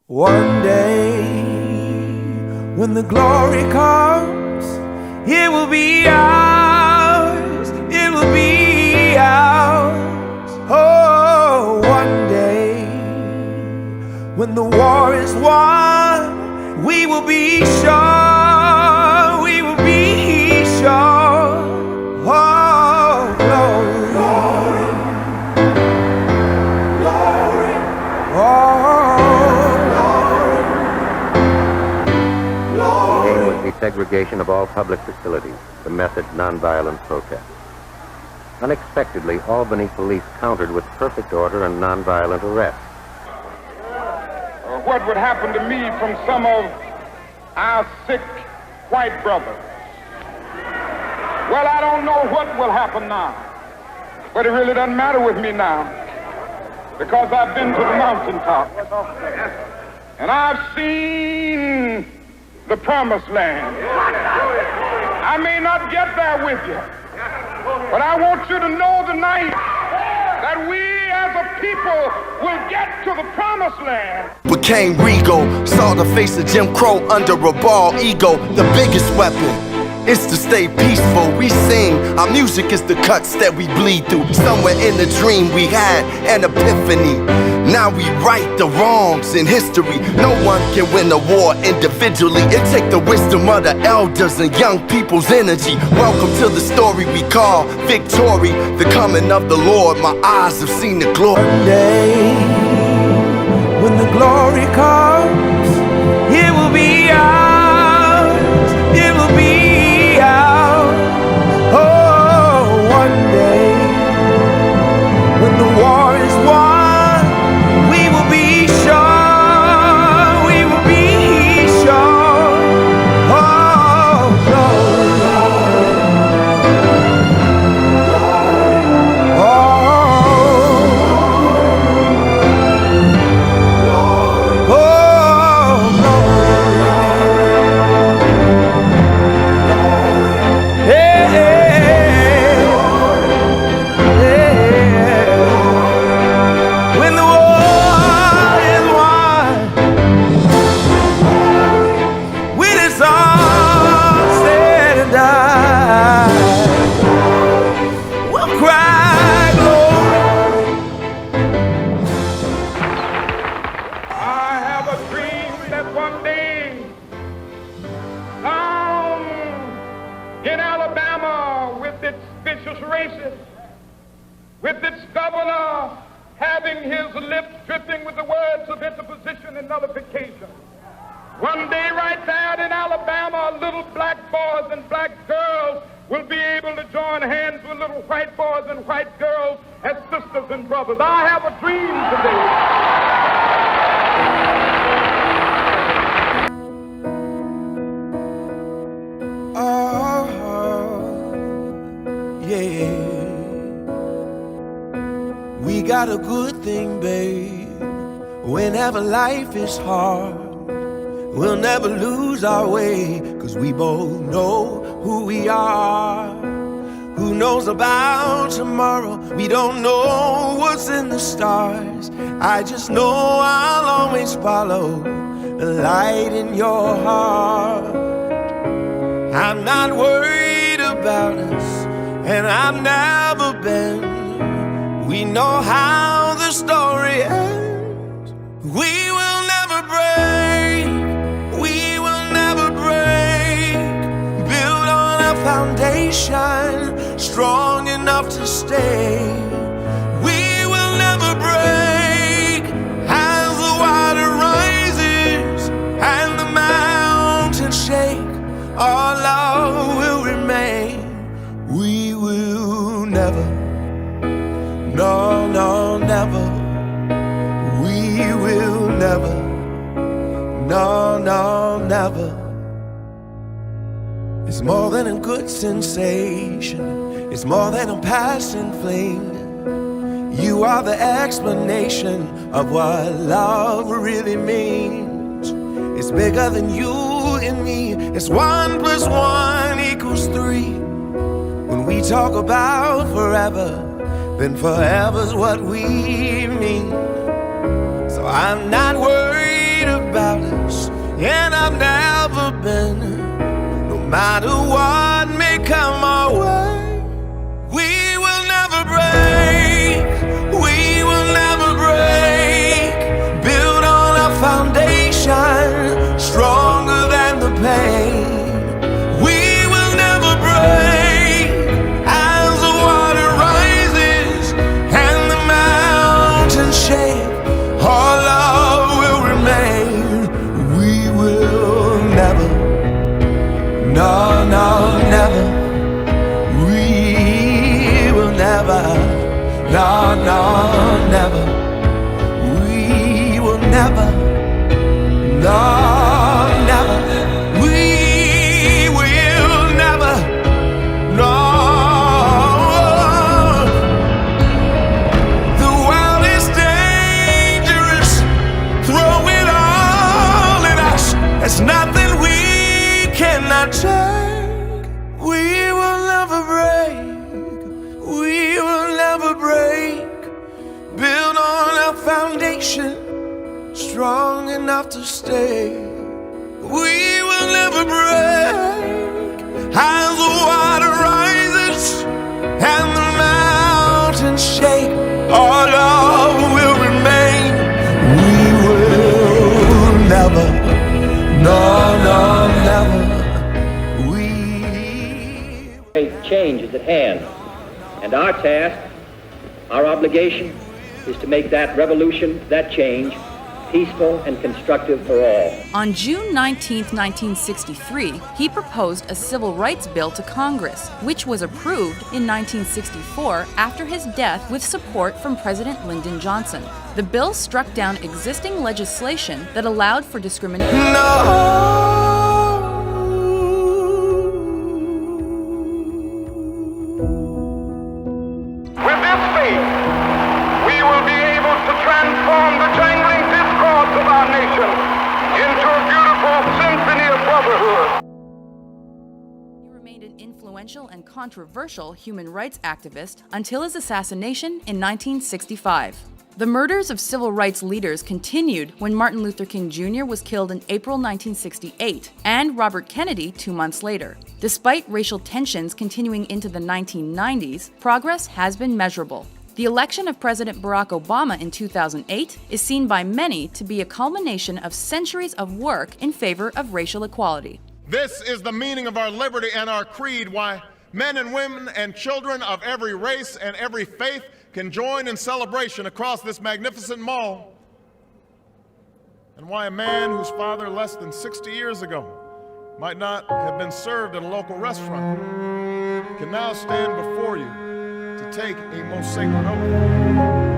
One day, when the glory comes, it will be ours, it will be ours. Oh, one day, when the war is won, we will be sure, we will be sure. Oh, glory, glory, glory. Segregation of all public facilities, the method nonviolent protest. Unexpectedly, Albany police countered with perfect order and nonviolent arrest. What would happen to me from some of our sick white brothers? Well, I don't know what will happen now, but it really doesn't matter with me now, because I've been to the mountaintop and I've seen the promised land. I may not get there with you, but I want you to know tonight that we as a people will get to the promised land. Became regal, saw the face of Jim Crow under a bald ego. The biggest weapon is to stay peaceful. We sing, our music is the cuts that we bleed through. Somewhere in the dream we had an epiphany. Now we right the wrongs in history. No one can win a war individually. It take the wisdom of the elders and young people's energy. Welcome to the story we call victory, the coming of the Lord. My eyes have seen the glory. One day, when the glory comes, it will be ours, it will be ours. Oh, one day, when the war is won, we will be sure, we will be sure. Oh, glory, in Alabama, with its vicious racists, with its governor having his lips dripping with the words of interposition and nullification. One day right there in Alabama, little black boys and black girls will be able to join hands with little white boys and white girls as sisters and brothers. I have a dream today. We got a good thing, babe. Whenever life is hard, we'll never lose our way, 'cause we both know who we are. Who knows about tomorrow? We don't know what's in the stars. I just know I'll always follow the light in your heart. I'm not worried about us, and I've never been. We know how the story ends. We will never break, we will never break. Build on a foundation strong enough to stay. We will never break. As the water rises and the mountains shake, our love will remain. We will never, no, no, never. We will never, no, no, never. It's more than a good sensation. It's more than a passing fling. You are the explanation of what love really means. It's bigger than you and me. It's 1 + 1 = 3. When we talk about forever, then forever's what we mean. So I'm not worried about and I've never been. No matter what may come our way, we will never break. We will never break. Build on a foundation stronger than the pain. We will never break. As the water rises and the mountains shake, our love will remain. We will never, no, no, never. We will never, no, no, never. We will never, no, never. We will never, no. The world is dangerous. Throw it all at us. There's nothing we cannot take. We will never break. We will never break. Build on a foundation strong enough to stay. We will never break. As the water rises and the mountains shake, our love will remain. We will never, no, no, never. We Great change is at hand, and our task, our obligation, is to make that revolution, that change, peaceful and constructive for all. On June 19, 1963, he proposed a civil rights bill to Congress, which was approved in 1964 after his death with support from President Lyndon Johnson. The bill struck down existing legislation that allowed for discrimination. With this faith, we will be able to transform the jangling discords of our nation into a beautiful symphony of brotherhood. He remained an influential and controversial human rights activist until his assassination in 1965. The murders of civil rights leaders continued when Martin Luther King Jr. was killed in April 1968 and Robert Kennedy 2 months later. Despite racial tensions continuing into the 1990s, progress has been measurable. The election of President Barack Obama in 2008 is seen by many to be a culmination of centuries of work in favor of racial equality. This is the meaning of our liberty and our creed, why men and women and children of every race and every faith can join in celebration across this magnificent mall, and why a man whose father less than 60 years ago might not have been served at a local restaurant can now stand before you to take a most sacred oath.